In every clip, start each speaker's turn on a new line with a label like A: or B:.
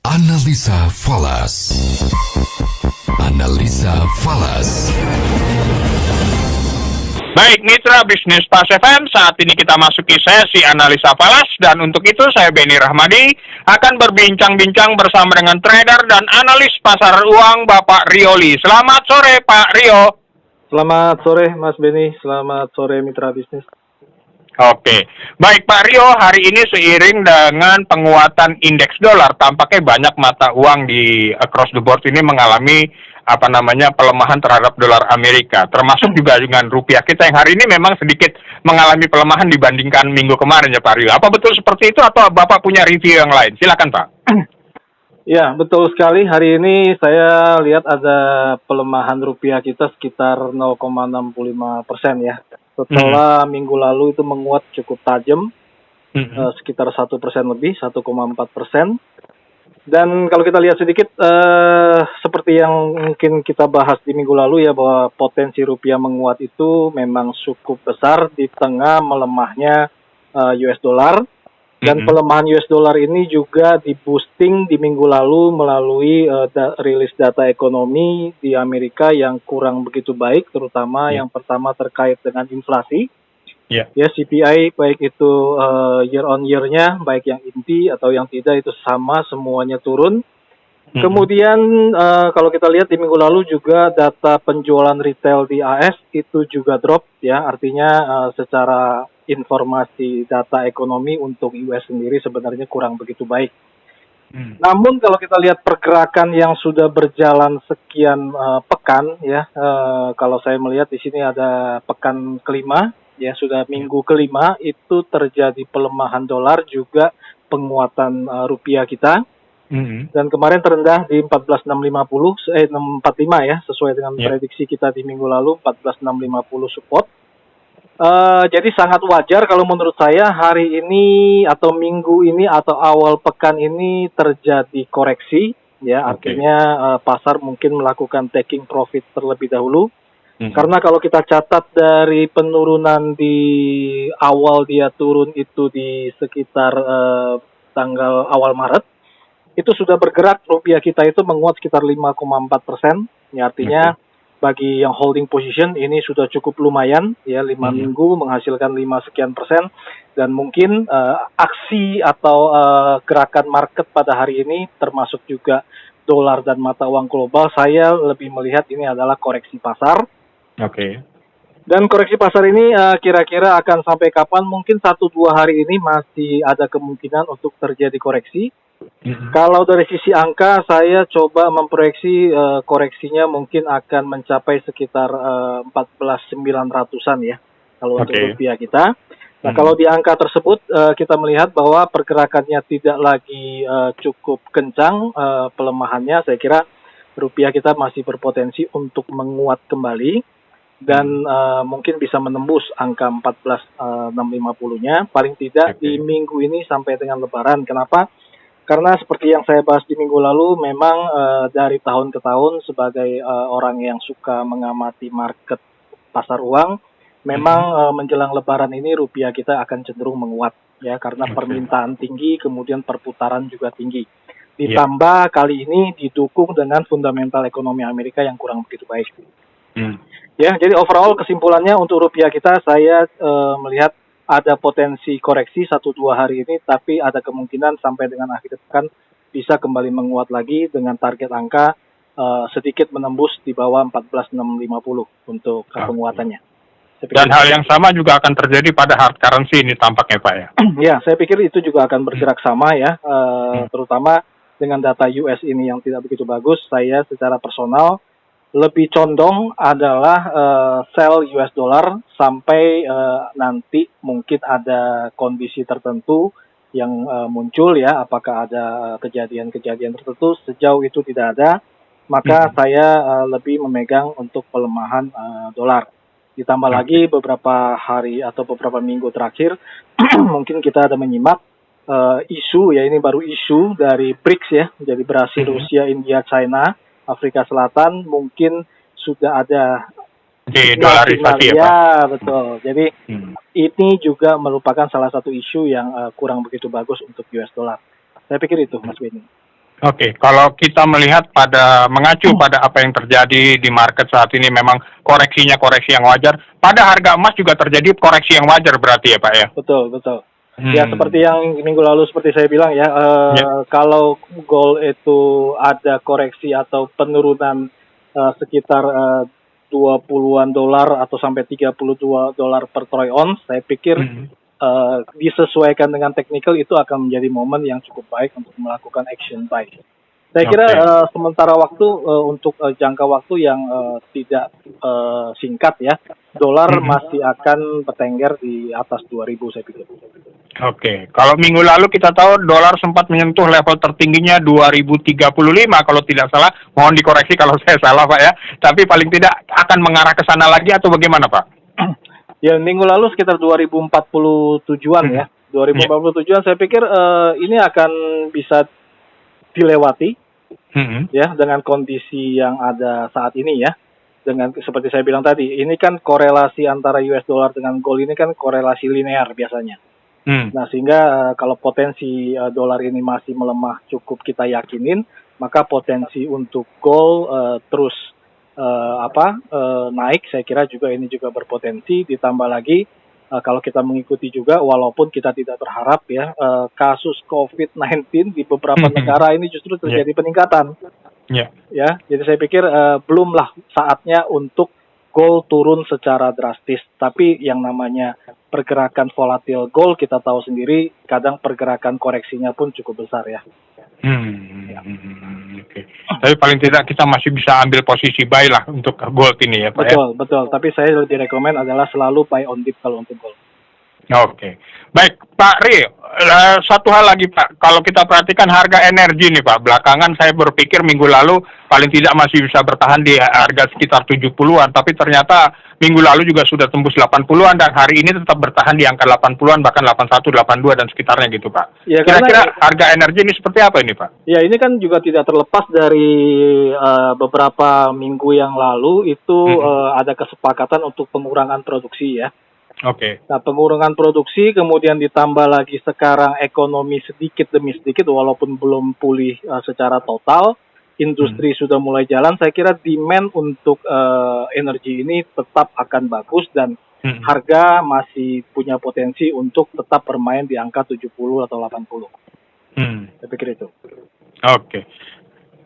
A: Analisa Falas. Analisa Falas.
B: Baik, mitra bisnis Pas FM, saat ini kita masuki sesi analisa falas dan untuk itu saya Benny Rahmadi akan berbincang-bincang bersama dengan trader dan analis pasar uang Bapak Rioli. Selamat sore Pak Rio.
C: Selamat sore Mas Benny, selamat sore mitra bisnis.
B: Oke, baik Pak Rio, hari ini seiring dengan penguatan indeks dolar, tampaknya banyak mata uang di across the board ini mengalami pelemahan terhadap dolar Amerika, termasuk juga dengan rupiah kita yang hari ini memang sedikit mengalami pelemahan dibandingkan minggu kemarin ya Pak Rio. Apa betul seperti itu atau Bapak punya review yang lain? Silakan Pak.
C: Ya, betul sekali. Hari ini saya lihat ada pelemahan rupiah kita sekitar 0,65% ya. Setelah minggu lalu itu menguat cukup tajam, sekitar 1% lebih, 1,4%. Dan kalau kita lihat sedikit, seperti yang mungkin kita bahas di minggu lalu ya, bahwa potensi rupiah menguat itu memang cukup besar di tengah melemahnya US dollar. Dan pelemahan US dollar ini juga di-boosting di minggu lalu melalui rilis data ekonomi di Amerika yang kurang begitu baik, terutama yang pertama terkait dengan inflasi. Ya, CPI baik itu year on year-nya, baik yang inti atau yang tidak itu sama, semuanya turun. Kemudian kalau kita lihat di minggu lalu juga data penjualan retail di AS itu juga drop ya, artinya secara informasi data ekonomi untuk US sendiri sebenarnya kurang begitu baik. Namun kalau kita lihat pergerakan yang sudah berjalan sekian pekan ya, kalau saya melihat di sini ada pekan kelima ya, sudah minggu kelima itu terjadi pelemahan dolar juga penguatan rupiah kita. Dan kemarin terendah di 645 ya, sesuai dengan prediksi kita di minggu lalu 14650 support. Jadi sangat wajar kalau menurut saya hari ini atau minggu ini atau awal pekan ini terjadi koreksi ya, artinya pasar mungkin melakukan taking profit terlebih dahulu. Karena kalau kita catat dari penurunan di awal dia turun itu di sekitar tanggal awal Maret, itu sudah bergerak rupiah kita itu menguat sekitar 5,4%. Ya, artinya bagi yang holding position ini sudah cukup lumayan ya, 5 minggu menghasilkan 5 sekian persen, dan mungkin aksi atau gerakan market pada hari ini termasuk juga dolar dan mata uang global, saya lebih melihat ini adalah koreksi pasar. Dan koreksi pasar ini kira-kira akan sampai kapan? Mungkin 1-2 hari ini masih ada kemungkinan untuk terjadi koreksi. Kalau dari sisi angka, saya coba memproyeksi koreksinya mungkin akan mencapai sekitar 14.900-an ya, kalau untuk rupiah kita. Nah, kalau di angka tersebut kita melihat bahwa pergerakannya tidak lagi cukup kencang pelemahannya, saya kira rupiah kita masih berpotensi untuk menguat kembali dan mungkin bisa menembus angka 14.650-nya paling tidak di minggu ini sampai dengan Lebaran. Kenapa? Karena seperti yang saya bahas di minggu lalu, memang dari tahun ke tahun sebagai orang yang suka mengamati market pasar uang, memang menjelang Lebaran ini rupiah kita akan cenderung menguat ya, karena permintaan tinggi, kemudian perputaran juga tinggi. Ditambah kali ini didukung dengan fundamental ekonomi Amerika yang kurang begitu baik. Ya, jadi overall kesimpulannya untuk rupiah kita, saya melihat ada potensi koreksi 1-2 hari ini, tapi ada kemungkinan sampai dengan akhir pekan bisa kembali menguat lagi dengan target angka sedikit menembus di bawah 14.650 untuk penguatannya.
B: Dan hal yang sama juga akan terjadi pada hard currency ini tampaknya Pak ya?
C: Ya, saya pikir itu juga akan bergerak sama ya, terutama dengan data US ini yang tidak begitu bagus. Saya secara personal lebih condong adalah sell US dollar sampai nanti mungkin ada kondisi tertentu yang muncul ya, apakah ada kejadian-kejadian tertentu. Sejauh itu tidak ada, maka saya lebih memegang untuk pelemahan dolar. Ditambah lagi beberapa hari atau beberapa minggu terakhir mungkin kita ada menyimak isu ya, ini baru isu dari BRICS ya, jadi Brasil, Rusia, India, China, Afrika Selatan, mungkin sudah ada
B: dolarisasi ya Pak?
C: Ya, betul. Jadi ini juga merupakan salah satu isu yang kurang begitu bagus untuk US dollar. Saya pikir itu Mas Benny.
B: Oke, kalau kita melihat mengacu pada apa yang terjadi di market saat ini, memang koreksinya koreksi yang wajar. Pada harga emas juga terjadi koreksi yang wajar berarti ya Pak ya?
C: Betul. Ya seperti yang minggu lalu seperti saya bilang ya, kalau gold itu ada koreksi atau penurunan sekitar 20-an dolar atau sampai 32 dolar per troy ounce, saya pikir disesuaikan dengan teknikal itu akan menjadi momen yang cukup baik untuk melakukan action buy. Saya kira sementara waktu untuk jangka waktu yang tidak singkat ya, dolar masih akan bertengger di atas 2.000 saya pikir.
B: Oke, kalau minggu lalu kita tahu dolar sempat menyentuh level tertingginya 2035 kalau tidak salah, mohon dikoreksi kalau saya salah Pak ya, tapi paling tidak akan mengarah ke sana lagi atau bagaimana Pak?
C: Ya minggu lalu sekitar 2047-an ya, 2047-an saya pikir ini akan bisa dilewati ya dengan kondisi yang ada saat ini ya. Dengan seperti saya bilang tadi, ini kan korelasi antara US dollar dengan gold ini kan korelasi linear biasanya. Nah sehingga kalau potensi dolar ini masih melemah cukup kita yakinin, maka potensi untuk gold terus naik, saya kira juga ini juga berpotensi. Ditambah lagi kalau kita mengikuti juga, walaupun kita tidak berharap ya, kasus COVID-19 di beberapa negara ini justru terjadi peningkatan. Ya, jadi saya pikir belumlah saatnya untuk gold turun secara drastis. Tapi yang namanya pergerakan volatil gold kita tahu sendiri, kadang pergerakan koreksinya pun cukup besar ya.
B: Oke. Tapi paling tidak kita masih bisa ambil posisi buy lah untuk gold ini ya Pak ya?
C: Betul. Tapi saya lebih rekomen adalah selalu buy on dip kalau untuk gold.
B: Oke. Baik, Pak Ri, satu hal lagi Pak, kalau kita perhatikan harga energi nih Pak, belakangan saya berpikir minggu lalu paling tidak masih bisa bertahan di harga sekitar 70-an, tapi ternyata minggu lalu juga sudah tembus 80-an dan hari ini tetap bertahan di angka 80-an, bahkan 81, 82 dan sekitarnya gitu Pak. Ya, kira-kira harga energi ini seperti apa ini Pak? Ya
C: ini kan juga tidak terlepas dari beberapa minggu yang lalu itu ada kesepakatan untuk pengurangan produksi ya.
B: Oke.
C: Nah, pengurangan produksi kemudian ditambah lagi sekarang ekonomi sedikit demi sedikit walaupun belum pulih secara total, industri sudah mulai jalan. Saya kira demand untuk energi ini tetap akan bagus dan harga masih punya potensi untuk tetap bermain di angka 70 atau 80. Saya pikir itu.
B: Oke.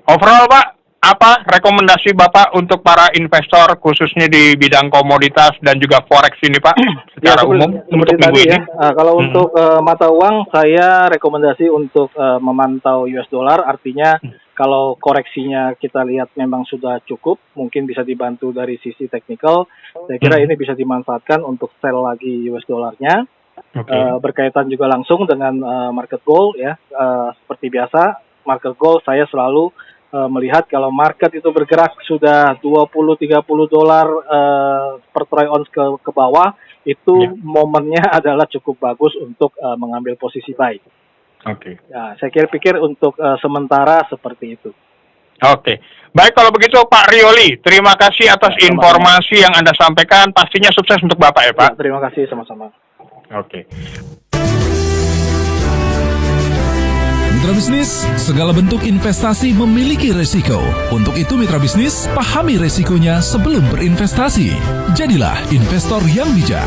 B: Overall Pak, apa rekomendasi Bapak untuk para investor khususnya di bidang komoditas dan juga forex ini Pak secara umum untuk minggu ini?
C: Kalau untuk mata uang saya rekomendasi untuk memantau US dollar, artinya kalau koreksinya kita lihat memang sudah cukup, mungkin bisa dibantu dari sisi teknikal. Saya kira ini bisa dimanfaatkan untuk sell lagi US dollarnya. Berkaitan juga langsung dengan market gold ya, seperti biasa market gold saya selalu melihat kalau market itu bergerak sudah 20-30 dolar per troy ounce ke bawah, itu momennya adalah cukup bagus untuk mengambil posisi buy. Ya, saya pikir untuk sementara seperti itu.
B: Oke. Baik kalau begitu Pak Rioli, terima kasih atas informasi yang Anda sampaikan, pastinya sukses untuk Bapak ya Pak.
C: Ya, terima kasih sama-sama.
B: Oke.
A: Mitra bisnis, segala bentuk investasi memiliki resiko. Untuk itu mitra bisnis, pahami resikonya sebelum berinvestasi. Jadilah investor yang bijak.